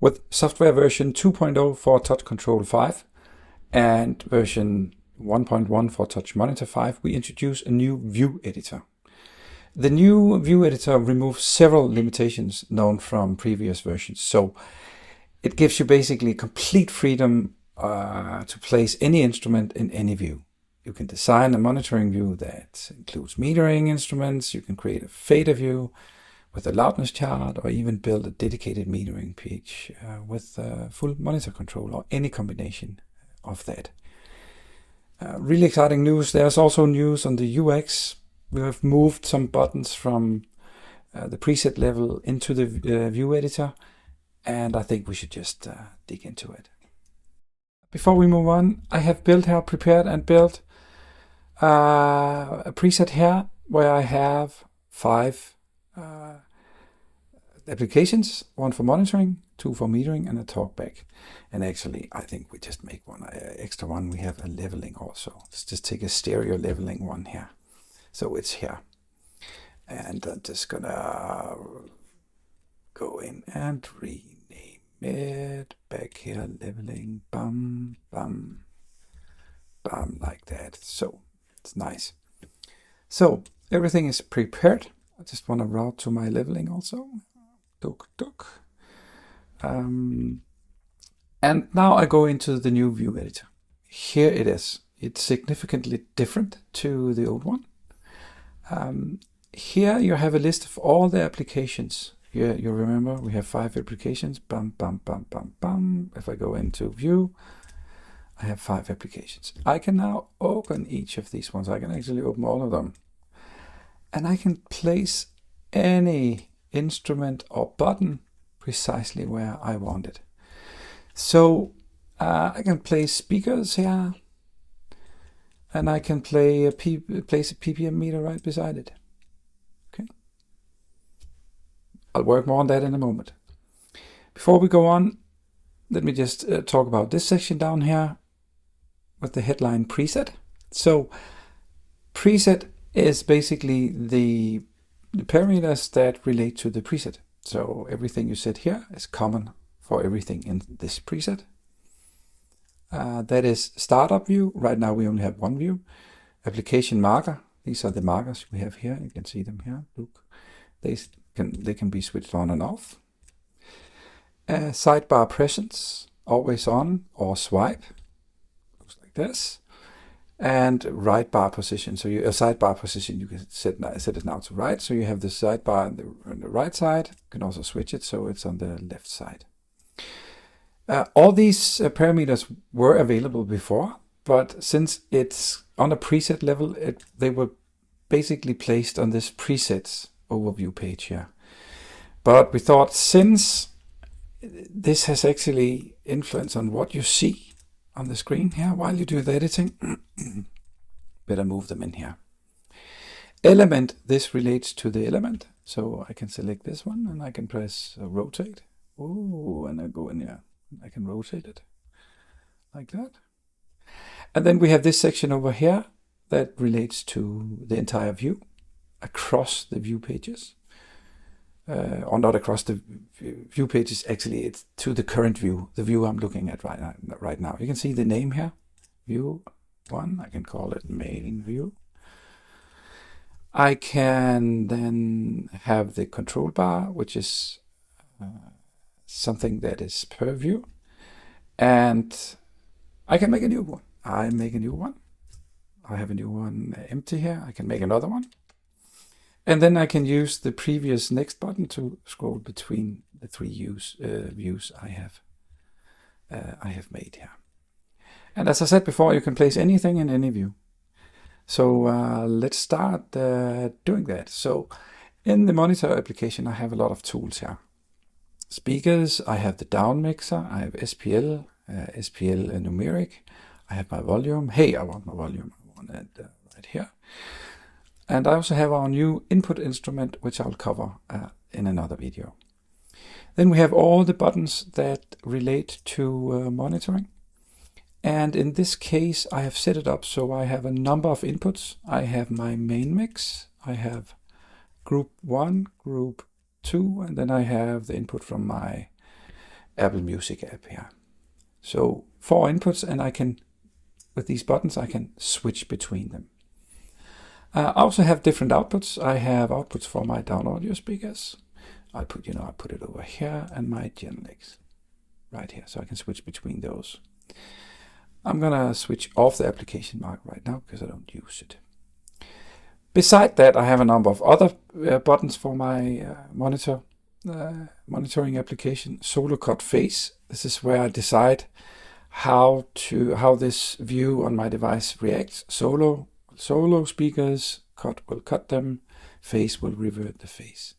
With software version 2.0 for TouchControl 5 and version 1.1 for TouchMonitor 5, we introduce a new view editor. The new view editor removes several limitations known from previous versions. So it gives you basically complete freedom to place any instrument in any view. You can design a monitoring view that includes metering instruments. You can create a fader view with a loudness chart, or even build a dedicated metering page with full monitor control, or any combination of that. Really exciting news. There's also news on the UX. We have moved some buttons from the preset level into the view editor, and I think we should just dig into it. Before we move on, I have prepared and built a preset here where I have 5 applications, 1 for monitoring, 2 for metering, and a talkback. And actually, I think we just make one extra one. We have a leveling also. Let's just take a stereo leveling one here. So it's here. And I'm just gonna go in and rename it. Back here, leveling, bum, bum, bum, like that. So it's nice. So everything is prepared. I just want to route to my leveling also. And now I go into the new view editor. Here it is. It's significantly different to the old one. Here you have a list of all the applications. Here you remember we have 5 applications. Bum, bum, bum, bum, bum. If I go into view, I have 5 applications. I can now open each of these ones. I can actually open all of them. And I can place any instrument or button precisely where I want it. So I can place speakers here, and I can place a ppm meter right beside it. Okay. I'll work more on that in a moment. Before we go on, let me just talk about this section down here with the headline preset. So preset is basically the parameters that relate to the preset. So everything you set here is common for everything in this preset. That is startup view. Right now we only have one view. Application marker. These are the markers we have here. You can see them here. Look, they can be switched on and off. Sidebar presence, always on or swipe. Looks like this. And right bar position. So a sidebar position, you can set it now to right. So you have the sidebar on the right side. You can also switch it so it's on the left side. All these parameters were available before, but since it's on a preset level, they were basically placed on this presets overview page here. But we thought, since this has actually influence on what you see on the screen here while you do the editing, better move them in here. Element, this relates to the element. So I can select this one and I can press rotate. Oh, and I go in here. I can rotate it like that. And then we have this section over here that relates to the entire view across the view pages. Or not across the view pages, actually it's to the current view, the view I'm looking at right now. You can see the name here, view 1, I can call it main view. I can then have the control bar, which is something that is per view, and I can make a new one. I make a new one. I have a new one empty here. I can make another one. And then I can use the previous next button to scroll between the 3 views I have made here. And as I said before, you can place anything in any view. So let's start doing that. So in the monitor application, I have a lot of tools here. Speakers, I have the down mixer, I have SPL, SPL numeric, I have my volume. Hey, I want my volume. I want it right here. And I also have our new input instrument, which I'll cover in another video. Then we have all the buttons that relate to monitoring. And in this case, I have set it up so I have a number of inputs. I have my main mix, I have group 1, group 2, and then I have the input from my Apple Music app here. So 4 inputs, and I can, with these buttons, I can switch between them. I also have different outputs. I have outputs for my down audio speakers. I put it over here, and my Genelecs right here, so I can switch between those. I'm gonna switch off the application mark right now because I don't use it. Beside that, I have a number of other buttons for my monitoring application. Solo cut phase. This is where I decide how this view on my device reacts. Solo speakers, will cut them. Phase will revert the phase.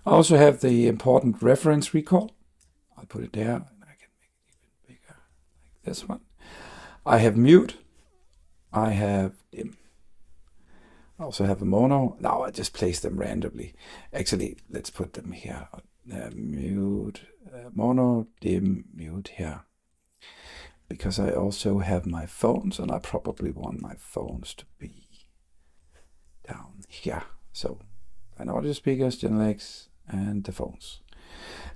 I also have the important reference recall. I'll put it there, and I can make it even bigger, like this one. I have mute. I have dim. I also have a mono. Now I just place them randomly. Actually, let's put them here. Mute, mono, dim, mute here. Because I also have my phones, and I probably want my phones to be down here. So, an audio speakers, Genelecs, and the phones.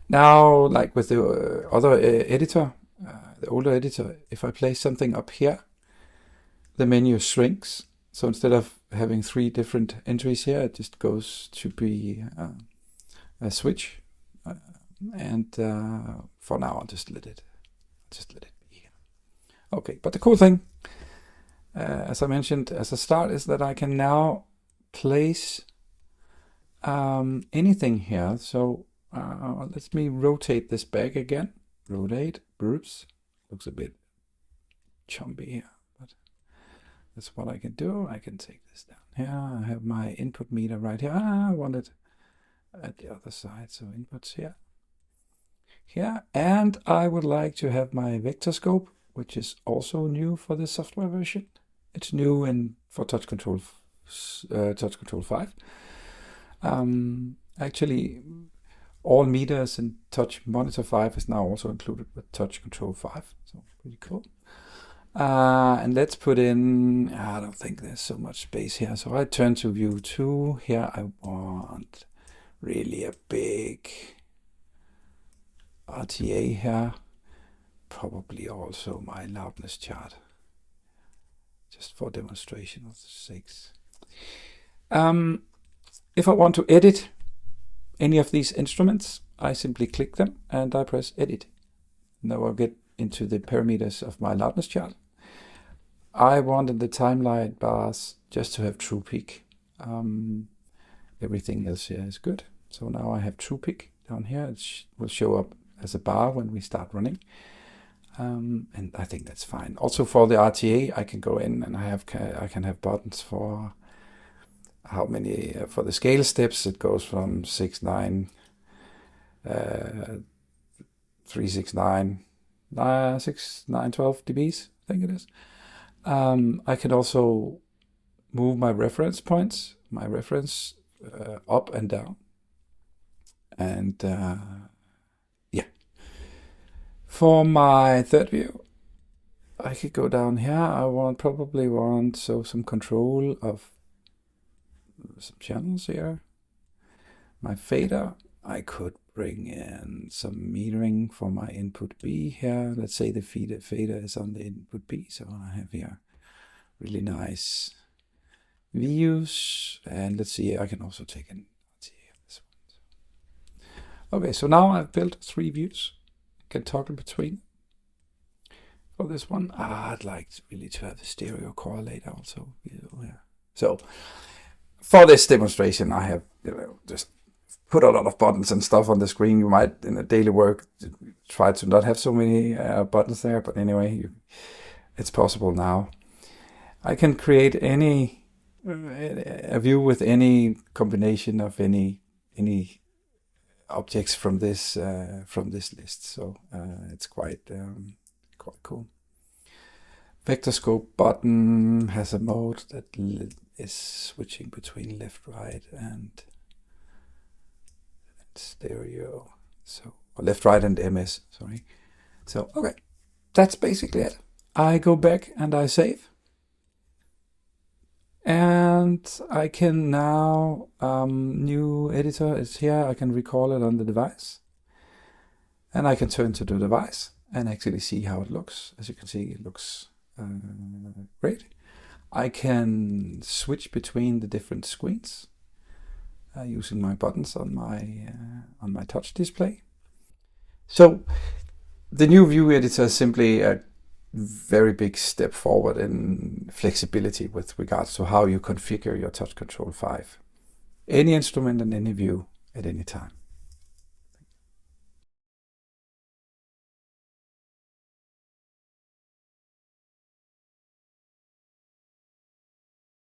Now, like with the other editor, the older editor, if I place something up here, the menu shrinks. So instead of having 3 different entries here, it just goes to be a switch. And for now, I'll just let it be here. Okay, but the cool thing, as I mentioned as a start, is that I can now place anything here. So let me rotate this back again. Rotate, groups. Looks a bit chumpy here, but that's what I can do. I can take this down here. I have my input meter right here. I want it at the other side, so inputs here. Here, and I would like to have my vector scope, which is also new for this software version. It's new for TouchControl 5. Actually, all meters in TouchMonitor 5 is now also included with TouchControl 5, so pretty cool. And let's put in, I don't think there's so much space here, so I turn to view 2. Here I want really a big RTA here, probably also my loudness chart, just for demonstration of the sakes. If I want to edit any of these instruments, I simply click them and I press edit. Now I'll get into the parameters of my loudness chart. I wanted the timeline bars just to have true peak. Everything else here is good. So now I have true peak down here. It will show up as a bar when we start running. And I think that's fine. Also for the RTA, I can go in and I can have buttons for how many, for the scale steps. It goes from 6.9, 369, 6.912 dBs, I think it is. I can also move my reference points, my reference up and down. And yeah. For my third view, I could go down here. I probably want some control of some channels here. My fader, I could bring in some metering for my input B here. Let's say the fader is on the input B, so I have here really nice views. And let's see, I can also take in this one. Okay, so now I've built 3 views. I can toggle between. For this one, I'd like really to have the stereo correlate also. Yeah. So for this demonstration, I have just put a lot of buttons and stuff on the screen. You might, in a daily work, try to not have so many buttons there, but anyway, it's possible now. I can create a view with any combination of any objects from this list. So it's quite cool. Vector scope button has a mode that is switching between left, right, and stereo. So, or left, right, and MS. Sorry. So okay, that's basically it. I go back and I save, and I can now new editor is here. I can recall it on the device. And I can turn to the device and actually see how it looks. As you can see, it looks great. I can switch between the different screens using my buttons on my touch display. So the new view editor is simply a very big step forward in flexibility with regards to how you configure your TouchControl 5. Any instrument and any view at any time.